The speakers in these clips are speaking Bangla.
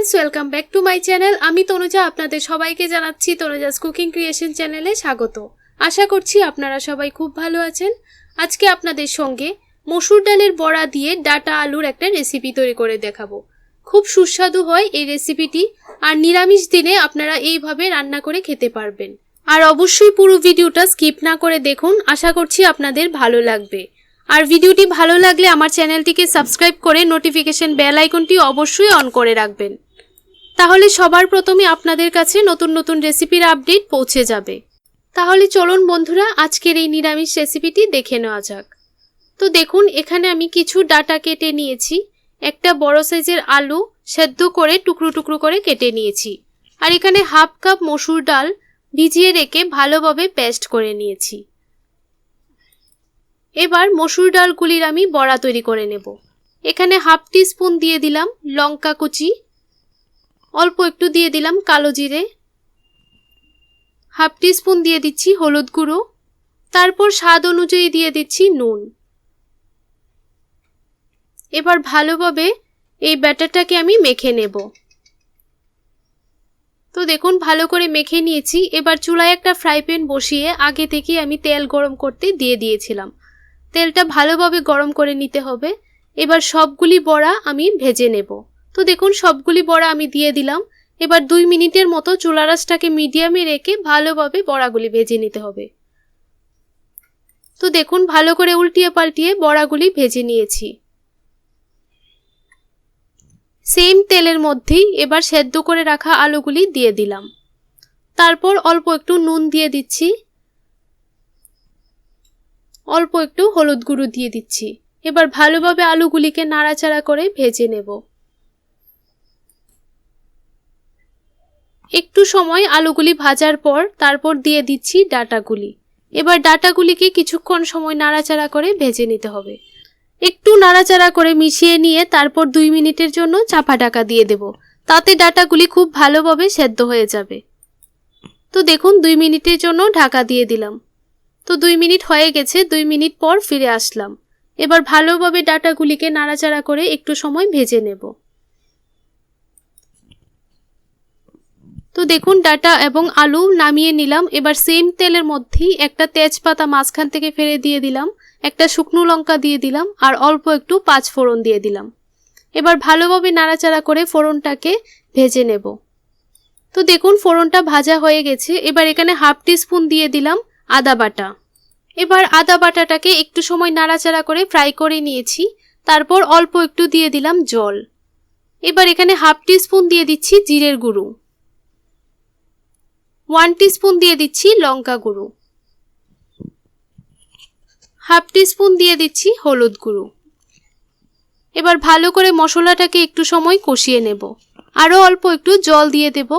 Friends welcome back to my channel. आमी तनुजा आपनादेर सबाइके जानाच्छि तनुजास कुकिंग क्रिएशन चैनेले स्वागत। आशा करछि आपनारा सबाई खूब भालो आछेन। आजके आपनादेर संगे मसूर डालेर बड़ा दिए डाटा आलूर एकटा रेसिपि तैरि करे देखाबो। खूब सुस्वादु हय एई रेसिपिटी आर निरामिष दिने आपनारा एइभाবে रान्ना करे खेते पारबेन। आर अवश्यई पुरो भिडियोटा स्किप ना करे देखुन, आशा करछि आपनादेर भालो लागबे। আর ভিডিওটি ভালো লাগলে আমার চ্যানেলটিকে সাবস্ক্রাইব করে নোটিফিকেশন বেল আইকনটি অবশ্যই অন করে রাখবেন, তাহলে সবার প্রথমে আপনাদের কাছে নতুন নতুন রেসিপির আপডেট পৌঁছে যাবে। তাহলে চলুন বন্ধুরা আজকের এই নিরামিষ রেসিপিটি দেখে নেওয়া যাক। তো দেখুন এখানে আমি কিছু ডাটা কেটে নিয়েছি, একটা বড় সাইজের আলু সেদ্ধ করে টুকরো টুকরো করে কেটে নিয়েছি, আর এখানে হাফ কাপ মসুর ডাল ভিজিয়ে রেখে ভালোভাবে পেস্ট করে নিয়েছি। এবার মসুর ডালগুলির আমি বড়া তৈরি করে নেব। এখানে হাফ টি স্পুন দিয়ে দিলাম লঙ্কা কুচি, অল্প একটু দিয়ে দিলাম কালো জিরে, হাফ টি স্পুন দিয়ে দিচ্ছি হলুদ গুঁড়ো, তারপর স্বাদ অনুযায়ী দিয়ে দিচ্ছি নুন। এবার ভালোভাবে এই ব্যাটারটাকে আমি মেখে নেব। তো দেখুন ভালো করে মেখে নিয়েছি। এবার চুলায় একটা ফ্রাই প্যান বসিয়ে আগে থেকেই আমি তেল গরম করতে দিয়ে দিয়েছিলাম। তেলটা ভালোভাবে গরম করে নিতে হবে। এবার সবগুলি বড়া আমি ভেজে নেব। তো দেখুন সবগুলি বড়া আমি দিয়ে দিলাম। এবার 2 মিনিটের মতো চুলার আঁচটাকে মিডিয়ামে রেখে ভালোভাবে বড়াগুলি ভেজে নিতে হবে। তো দেখুন ভালো করে উল্টিয়ে পাল্টিয়ে বড়াগুলি ভেজে নিয়েছি। সেম তেলের মধ্যেই এবার সেদ্ধ করে রাখা আলুগুলি দিয়ে দিলাম। তারপর অল্প একটু নুন দিয়ে দিচ্ছি, অল্প একটু হলুদ গুঁড়ো দিয়ে দিচ্ছি। এবার ভালোভাবে আলুগুলিকে নাড়াচাড়া করে ভেজে নেব। একটু সময় আলুগুলি ভাজার পর তারপর দিয়ে দিচ্ছি ডাটাগুলি। এবার ডাটাগুলিকে কিছুক্ষণ সময় নাড়াচাড়া করে ভেজে নিতে হবে। একটু নাড়াচাড়া করে মিশিয়ে নিয়ে তারপর 2 মিনিটের জন্য চাপা ঢাকা দিয়ে দেব, তাতে ডাটাগুলি খুব ভালোভাবে সেদ্ধ হয়ে যাবে। তো দেখুন 2 মিনিটের জন্য ঢাকা দিয়ে দিলাম। তো 2 মিনিট হয়ে গেছে। 2 মিনিট পর ফিরে আসলাম। এবার ভালোভাবে ডাটাগুলিকে নাড়াচাড়া করে একটু সময় ভেজে নেব। তো দেখুন ডাটা এবং আলু নামিয়ে নিলাম। এবার সেম তেলের মধ্যেই একটা তেজপাতা মাঝখান থেকে ফেলে দিয়ে দিলাম, একটা শুকনো লঙ্কা দিয়ে দিলাম, আর অল্প একটু 5 ফোড়ন দিয়ে দিলাম। এবার ভালোভাবে নাড়াচাড়া করে ফোড়নটাকে ভেজে নেব। তো দেখুন ফোড়নটা ভাজা হয়ে গেছে। এবার এখানে হাফ টি স্পুন দিয়ে দিলাম আদা বাটা। এবার আদা বাটাটাকে একটু সময় নাড়াচাড়া করে ফ্রাই করে নিয়েছি। তারপর অল্প একটু দিয়ে দিলাম জল। এবার এখানে হাফ টি স্পুন দিয়ে দিচ্ছি জিরের গুঁড়ো, 1 টি স্পুন দিয়ে দিচ্ছি লঙ্কা গুঁড়ো, হাফ টি স্পুন দিয়ে দিচ্ছি হলুদ গুঁড়ো। এবার ভালো করে মশলাটাকে একটু সময় কষিয়ে নেব। আরও অল্প একটু জল দিয়ে দেব।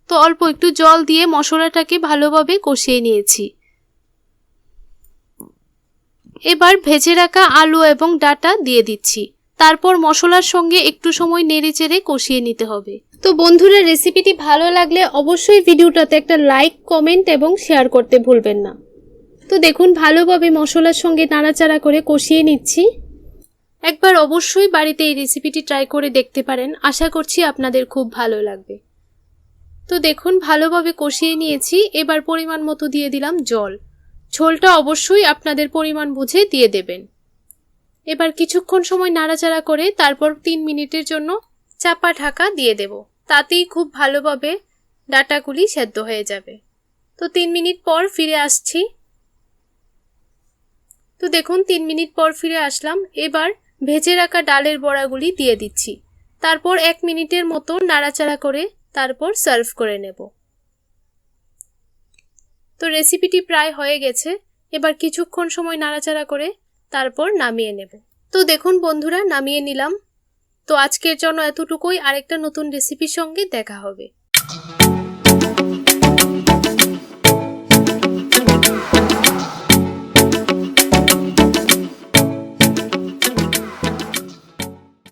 তো অল্প একটু জল দিয়ে মশলাটাকে ভালোভাবে কষিয়ে নিয়েছি। এবার ভেজে রাখা আলু এবং ডাটা দিয়ে দিচ্ছি। তারপর মশলার সঙ্গে একটু সময় নেড়েচেড়ে কষিয়ে নিতে হবে। তো বন্ধুরা রেসিপিটি ভালো লাগলে অবশ্যই ভিডিওটাতে একটা লাইক, কমেন্ট এবং শেয়ার করতে ভুলবেন না। তো দেখুন ভালোভাবে মশলার সঙ্গে নাড়াচাড়া করে কষিয়ে নিচ্ছি। একবার অবশ্যই বাড়িতে এই রেসিপিটি ট্রাই করে দেখতে পারেন, আশা করছি আপনাদের খুব ভালো লাগবে। তো দেখুন ভালোভাবে কষিয়ে নিয়েছি। এবার পরিমাণ মতো দিয়ে দিলাম জল। ঝোলটা অবশ্যই আপনাদের পরিমাণ বুঝে দিয়ে দেবেন। এবার কিছুক্ষণ সময় নাড়াচাড়া করে তারপর 3 মিনিটের জন্য চাপা ঢাকা দিয়ে দেব, তাতেই খুব ভালোভাবে ডাটাগুলি সেদ্ধ হয়ে যাবে। তো 3 মিনিট পর ফিরে আসছি। তো দেখুন 3 মিনিট পর ফিরে আসলাম। এবার ভেজে রাখা ডালের বড়াগুলি দিয়ে দিচ্ছি। তারপর 1 মিনিটের মতো নাড়াচাড়া করে তারপর সার্ভ করে নেব। তো রেসিপিটি প্রায় হয়ে গেছে। এবার কিছুক্ষণ সময় নাড়াচাড়া করে তারপর নামিয়ে নেব। তো দেখুন বন্ধুরা নামিয়ে নিলাম। তো আজকের জন্য এতটুকুই। আরেকটা নতুন রেসিপির সঙ্গে দেখা হবে।